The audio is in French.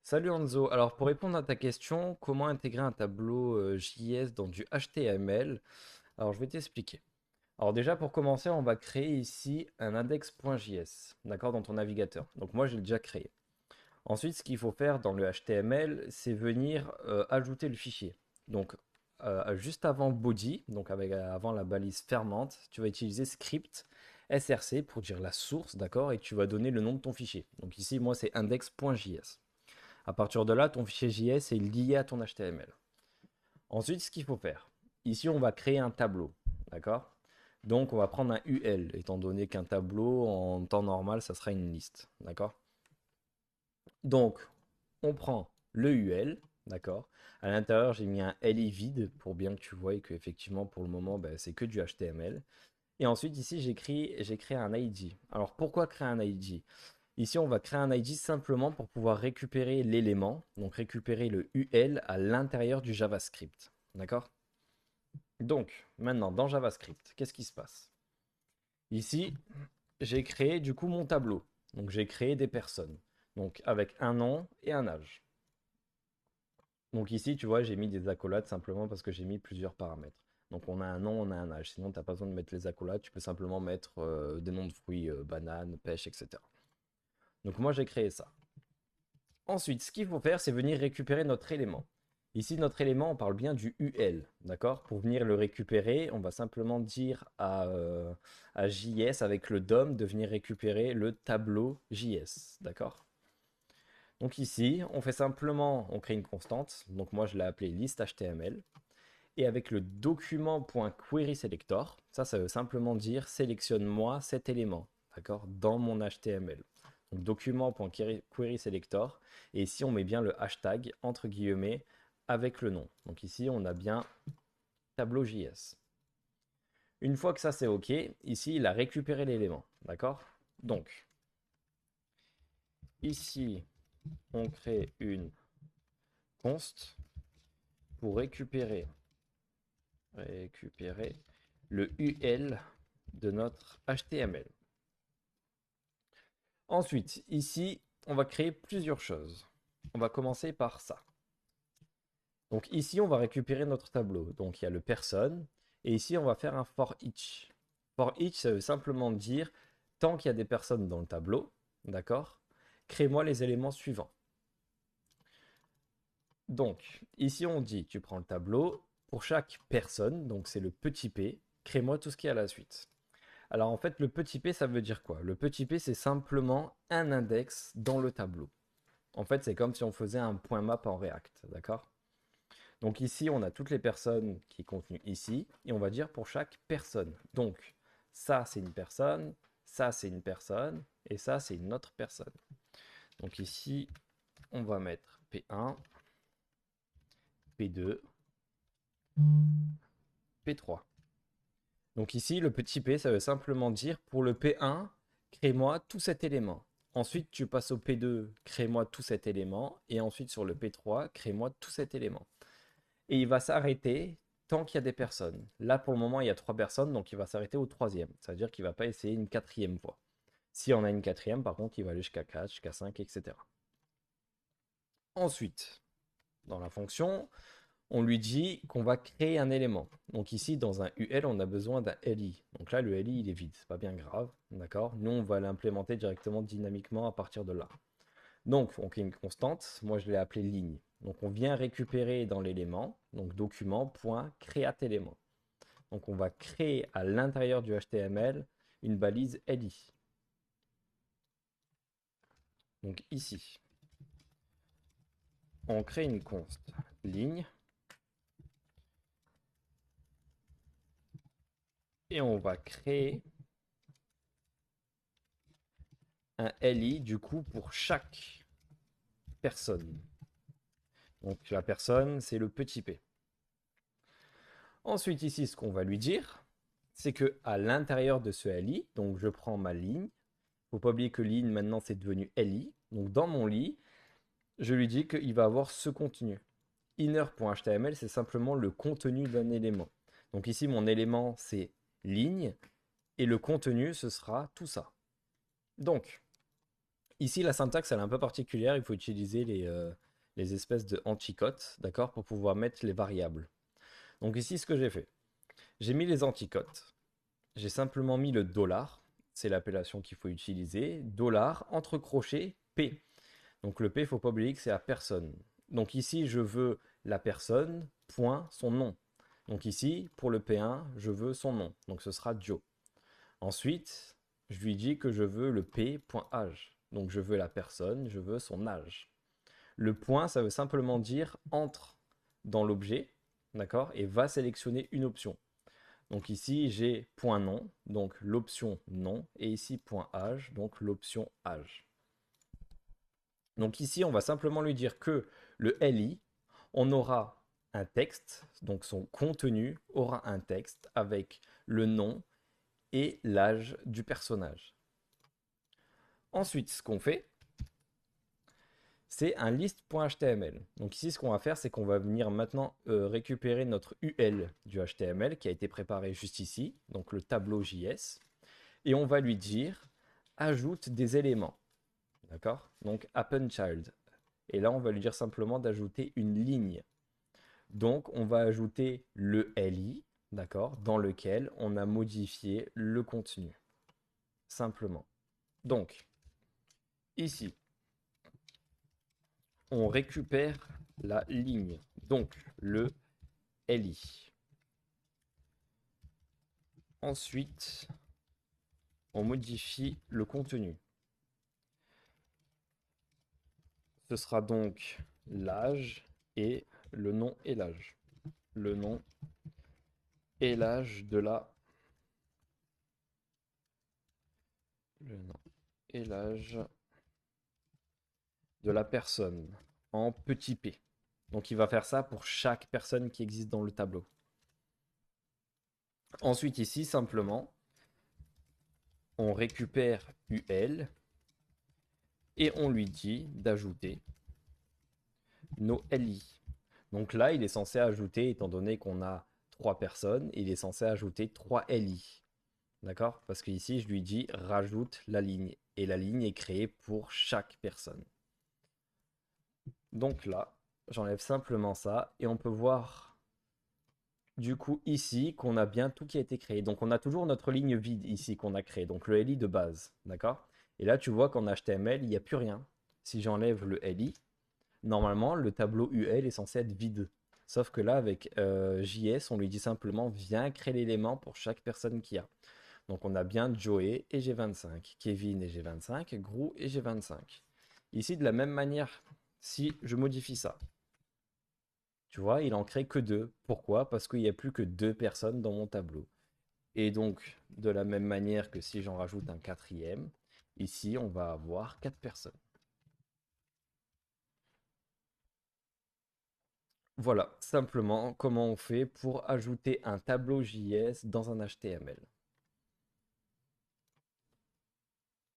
Salut Enzo, alors pour répondre à ta question, comment intégrer un tableau JS dans du HTML? Alors je vais t'expliquer. Alors déjà pour commencer, on va créer ici un index.js, d'accord, dans ton navigateur. Donc moi j'ai déjà créé. Ensuite, ce qu'il faut faire dans le HTML, c'est venir ajouter le fichier. Donc juste avant body, donc avant la balise fermante, tu vas utiliser script src pour dire la source, d'accord, et tu vas donner le nom de ton fichier. Donc ici, moi c'est index.js. À partir de là, ton fichier JS est lié à ton HTML. Ensuite, ce qu'il faut faire, ici, on va créer un tableau, d'accord? Donc, on va prendre un UL, étant donné qu'un tableau, en temps normal, ça sera une liste, d'accord? Donc, on prend le UL, d'accord? À l'intérieur, j'ai mis un LI vide pour bien que tu vois qu'effectivement, pour le moment, ben, c'est que du HTML. Et ensuite, ici, j'ai créé un ID. Alors, pourquoi créer un ID? Ici, on va créer un ID simplement pour pouvoir récupérer l'élément, donc récupérer le UL à l'intérieur du JavaScript. D'accord? Donc, maintenant, dans JavaScript, qu'est-ce qui se passe? Ici, j'ai créé du coup mon tableau. Donc, j'ai créé des personnes. Donc, avec un nom et un âge. Donc, ici, tu vois, j'ai mis des accolades simplement parce que j'ai mis plusieurs paramètres. Donc, on a un nom, on a un âge. Sinon, tu n'as pas besoin de mettre les accolades. Tu peux simplement mettre des noms de fruits, banane, pêche, etc. Donc, moi, j'ai créé ça. Ensuite, ce qu'il faut faire, c'est venir récupérer notre élément. Ici, notre élément, on parle bien du UL, d'accord? Pour venir le récupérer, on va simplement dire à JS avec le DOM de venir récupérer le tableau JS, d'accord? Donc ici, on fait simplement, on crée une constante, donc moi je l'ai appelée liste HTML, et avec le document.querySelector, ça veut simplement dire sélectionne-moi cet élément, d'accord, dans mon HTML. Donc document.querySelector, et ici on met bien le hashtag entre guillemets avec le nom. Donc ici on a bien tableau JS. Une fois que ça c'est OK, ici il a récupéré l'élément, d'accord? Donc ici on crée une const pour récupérer le UL de notre HTML. Ensuite, ici, on va créer plusieurs choses. On va commencer par ça. Donc ici, on va récupérer notre tableau. Donc il y a le person. Et ici, on va faire un for each. For each, ça veut simplement dire, tant qu'il y a des personnes dans le tableau, d'accord, crée-moi les éléments suivants. Donc ici, on dit, tu prends le tableau, pour chaque personne, donc c'est le petit p, crée-moi tout ce qui est à la suite. Alors en fait, le petit p, ça veut dire quoi? Le petit p, c'est simplement un index dans le tableau. En fait, c'est comme si on faisait un point map en React, d'accord? Donc ici, on a toutes les personnes qui sont contenues ici, et on va dire pour chaque personne. Donc, ça, c'est une personne, ça, c'est une personne, et ça, c'est une autre personne. Donc ici, on va mettre P1, P2, P3. Donc ici, le petit p, ça veut simplement dire pour le P1, crée-moi tout cet élément. Ensuite, tu passes au P2, crée-moi tout cet élément. Et ensuite, sur le P3, crée-moi tout cet élément. Et il va s'arrêter tant qu'il y a des personnes. Là, pour le moment, il y a trois personnes, donc il va s'arrêter au troisième. Ça veut dire qu'il ne va pas essayer une quatrième fois. Si on a une quatrième, par contre, il va aller jusqu'à 4, jusqu'à 5, etc. Ensuite, dans la fonction, on lui dit qu'on va créer un élément. Donc ici, dans un UL, on a besoin d'un LI. Donc là, le LI, il est vide, c'est pas bien grave, d'accord? Nous, on va l'implémenter directement dynamiquement à partir de là. Donc, on crée une constante, moi je l'ai appelée ligne. Donc on vient récupérer dans l'élément, donc document.createElément. Donc on va créer à l'intérieur du HTML une balise LI. Donc ici, on crée une const ligne et on va créer un LI du coup pour chaque personne. Donc la personne, c'est le petit p. Ensuite ici, ce qu'on va lui dire, c'est que à l'intérieur de ce LI, donc je prends ma ligne. Faut pas oublier que ligne maintenant c'est devenu LI. Donc dans mon lit, je lui dis qu'il va avoir ce contenu. Inner.html, c'est simplement le contenu d'un élément. Donc ici, mon élément, c'est ligne, et le contenu, ce sera tout ça. Donc, Ici, la syntaxe, elle est un peu particulière. Il faut utiliser les espèces de anticotes, d'accord, pour pouvoir mettre les variables. Donc ici, ce que j'ai fait, j'ai mis les anticotes. J'ai simplement mis le dollar, c'est l'appellation qu'il faut utiliser, dollar entre crochets P. Donc le P, il ne faut pas oublier que c'est la personne. Donc ici, je veux la personne, point, son nom. Donc ici, pour le P1, je veux son nom. Donc ce sera Joe. Ensuite, je lui dis que je veux le P.âge. Donc je veux la personne, je veux son âge. Le point, ça veut simplement dire entre dans l'objet, d'accord, et va sélectionner une option. Donc ici, j'ai point nom, donc l'option nom, et ici point âge, donc l'option âge. Donc ici, on va simplement lui dire que le LI, on aura un texte, donc son contenu aura un texte avec le nom et l'âge du personnage. Ensuite, ce qu'on fait, c'est un list.html. Donc ici, ce qu'on va faire, c'est qu'on va venir maintenant récupérer notre UL du HTML qui a été préparé juste ici, donc le tableau JS, et on va lui dire ajoute des éléments. D'accord? Donc append child. Et là, on va lui dire simplement d'ajouter une ligne. Donc, on va ajouter le LI, d'accord, dans lequel on a modifié le contenu. Simplement. Donc, ici, on récupère la ligne, donc le LI. Ensuite, on modifie le contenu. Ce sera donc l'âge et le nom et l'âge. Le nom et l'âge de la... Le nom et l'âge de la personne en petit p. Donc il va faire ça pour chaque personne qui existe dans le tableau. Ensuite ici, simplement, on récupère UL et on lui dit d'ajouter nos LI. Donc là, il est censé ajouter, étant donné qu'on a 3 personnes, il est censé ajouter 3 LI. D'accord? Parce qu'ici, je lui dis rajoute la ligne. Et la ligne est créée pour chaque personne. Donc là, j'enlève simplement ça et on peut voir du coup ici qu'on a bien tout qui a été créé. Donc on a toujours notre ligne vide ici qu'on a créée, donc le LI de base, d'accord? Et là tu vois qu'en HTML, il n'y a plus rien. Si j'enlève le LI, normalement le tableau UL est censé être vide. Sauf que là avec JS, on lui dit simplement viens créer l'élément pour chaque personne qu'il y a. Donc on a bien Joey et G25, Kevin et G25, Gru et G25. Ici de la même manière, si je modifie ça, tu vois, il en crée que deux. Pourquoi? Parce qu'il n'y a plus que deux personnes dans mon tableau. Et donc, de la même manière que si j'en rajoute un quatrième, ici, on va avoir quatre personnes. Voilà, simplement comment on fait pour ajouter un tableau JS dans un HTML.